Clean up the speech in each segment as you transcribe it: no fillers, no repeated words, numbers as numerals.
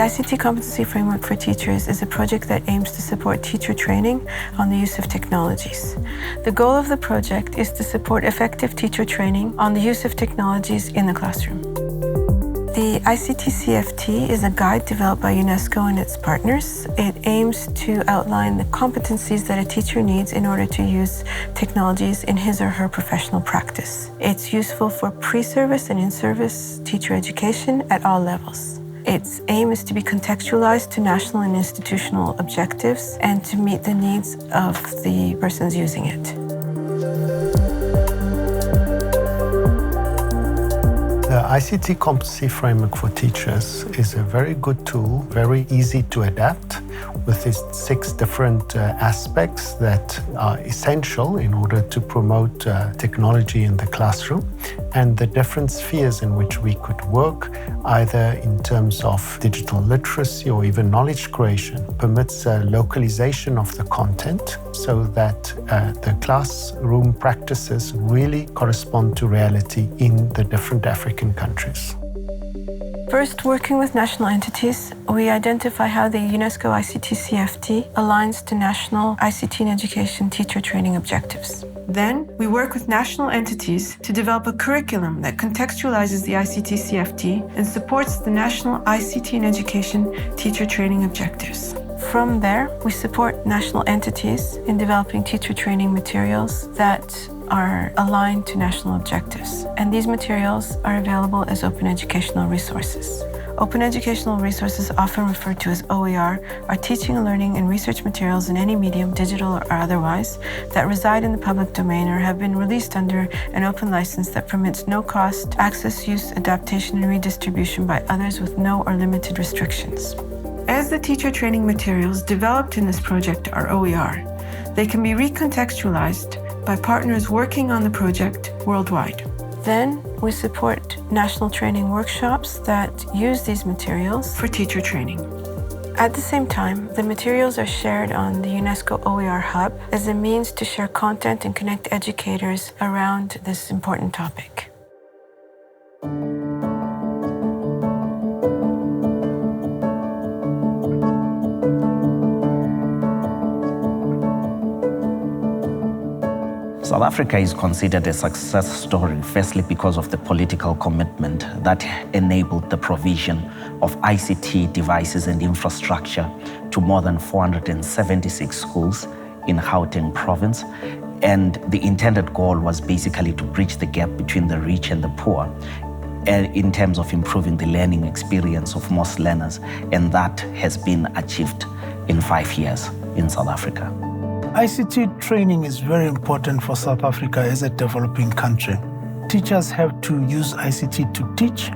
ICT Competency Framework for Teachers is a project that aims to support teacher training on the use of technologies. The goal of the project is to support effective teacher training on the use of technologies in the classroom. The ICT CFT is a guide developed by Unesco and its partners. It aims to outline the competencies that a teacher needs in order to use technologies in his or her professional practice. It's useful for pre-service and in-service teacher education at all levels. Its aim is to be contextualized to national and institutional objectives and to meet the needs of the persons using it. The ICT Competency Framework for Teachers is a very good tool, very easy to adapt, with its 6 different aspects that are essential in order to promote technology in the classroom, and the different spheres in which we could work, either in terms of digital literacy or even knowledge creation. Permits localization of the content so that the classroom practices really correspond to reality in the different African countries. First, working with national entities, we identify how the UNESCO ICT CFT aligns to national ICT in education teacher training objectives. Then, we work with national entities to develop a curriculum that contextualizes the ICT CFT and supports the national ICT in education teacher training objectives. From there, we support national entities in developing teacher training materials that are aligned to national objectives. And these materials are available as open educational resources. Open educational resources, often referred to as OER, are teaching, learning, and research materials in any medium, digital or otherwise, that reside in the public domain or have been released under an open license that permits no cost, access, use, adaptation, and redistribution by others with no or limited restrictions. As the teacher training materials developed in this project are OER, they can be recontextualized by partners working on the project worldwide. Then, we support national training workshops that use these materials for teacher training. At the same time, the materials are shared on the UNESCO OER Hub as a means to share content and connect educators around this important topic. South Africa is considered a success story, firstly because of the political commitment that enabled the provision of ICT devices and infrastructure to more than 476 schools in Gauteng province. And the intended goal was basically to bridge the gap between the rich and the poor in terms of improving the learning experience of most learners. And that has been achieved in 5 years in South Africa. ICT training is very important for South Africa as a developing country. Teachers have to use ICT to teach.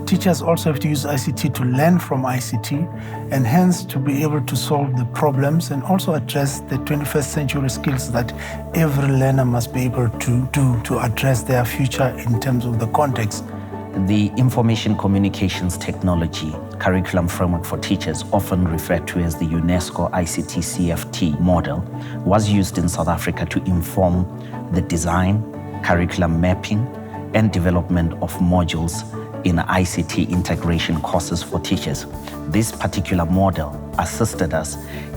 Teachers also have to use ICT to learn from ICT, and hence to be able to solve the problems and also address the 21st century skills that every learner must be able to do to address their future in terms of the context. The Information Communications Technology Curriculum Framework for Teachers, often referred to as the UNESCO ICT CFT model, was used in South Africa to inform the design, curriculum mapping, and development of modules in ICT integration courses for teachers. This particular model assisted us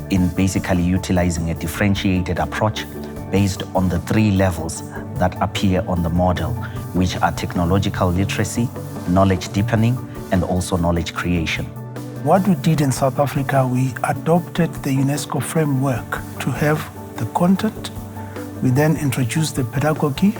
in basically utilizing a differentiated approach based on the 3 levels that appear on the model, which are technological literacy, knowledge deepening, and also knowledge creation. What we did in South Africa, we adopted the UNESCO framework to have the content. We then introduced the pedagogy,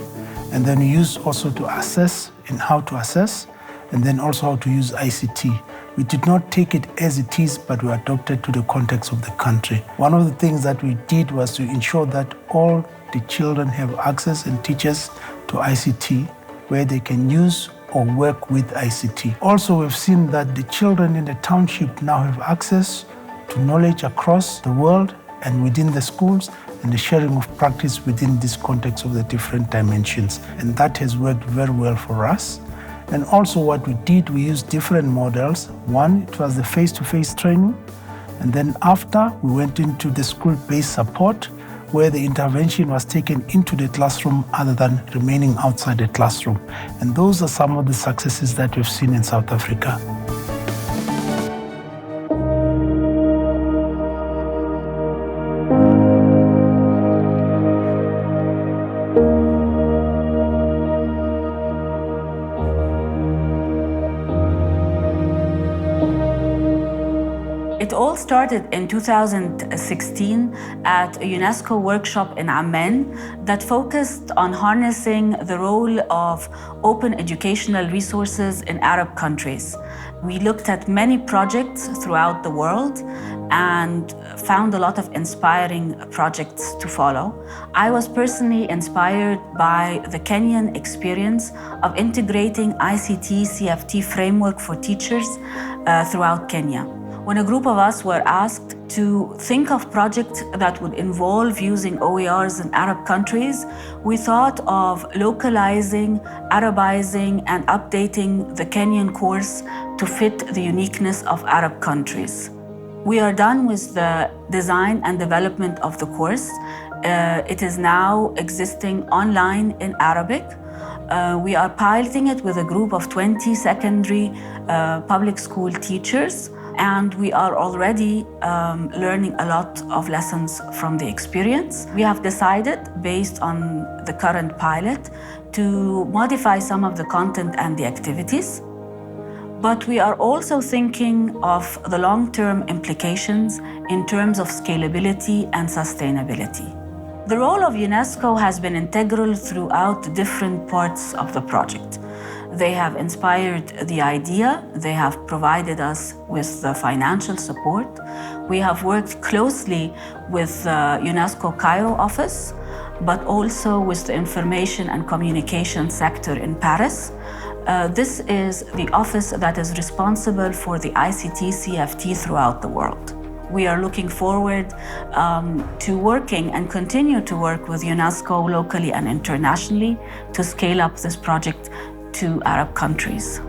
and then we used also to assess and how to assess, and then also how to use ICT. We did not take it as it is, but we adopted to the context of the country. One of the things that we did was to ensure that all the children have access and teachers to ICT, where they can use or work with ICT. Also, we've seen that the children in the township now have access to knowledge across the world and within the schools, and the sharing of practice within this context of the different dimensions. And that has worked very well for us. And also what we did, we used different models. One, it was the face-to-face training. And then after, we went into the school-based support, where the intervention was taken into the classroom other than remaining outside the classroom. And those are some of the successes that we've seen in South Africa. It all started in 2016 at a UNESCO workshop in Amman that focused on harnessing the role of open educational resources in Arab countries. We looked at many projects throughout the world and found a lot of inspiring projects to follow. I was personally inspired by the Kenyan experience of integrating ICT CFT framework for teachers throughout Kenya. When a group of us were asked to think of projects that would involve using OERs in Arab countries, we thought of localizing, Arabizing, and updating the Kenyan course to fit the uniqueness of Arab countries. We are done with the design and development of the course. It is now existing online in Arabic. We are piloting it with a group of 20 secondary public school teachers, and we are already learning a lot of lessons from the experience. We have decided, based on the current pilot, to modify some of the content and the activities. But we are also thinking of the long-term implications in terms of scalability and sustainability. The role of UNESCO has been integral throughout different parts of the project. They have inspired the idea, they have provided us with the financial support. We have worked closely with the UNESCO Cairo office, but also with the information and communication sector in Paris. This is the office that is responsible for the ICT CFT throughout the world. We are looking forward to working and continue to work with UNESCO locally and internationally to scale up this project to Arab countries.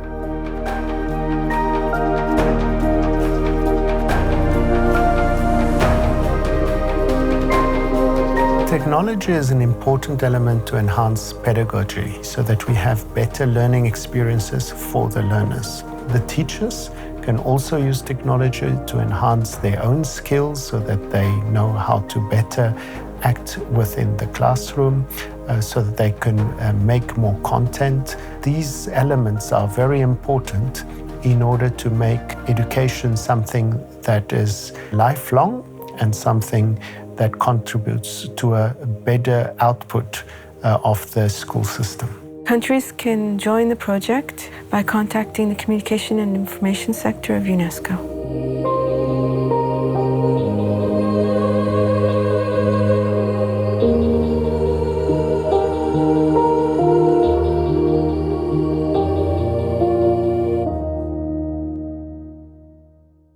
Technology is an important element to enhance pedagogy so that we have better learning experiences for the learners. The teachers can also use technology to enhance their own skills so that they know how to better act within the classroom, so that they can make more content. These elements are very important in order to make education something that is lifelong and something that contributes to a better output of the school system. Countries can join the project by contacting the Communication and Information Sector of UNESCO.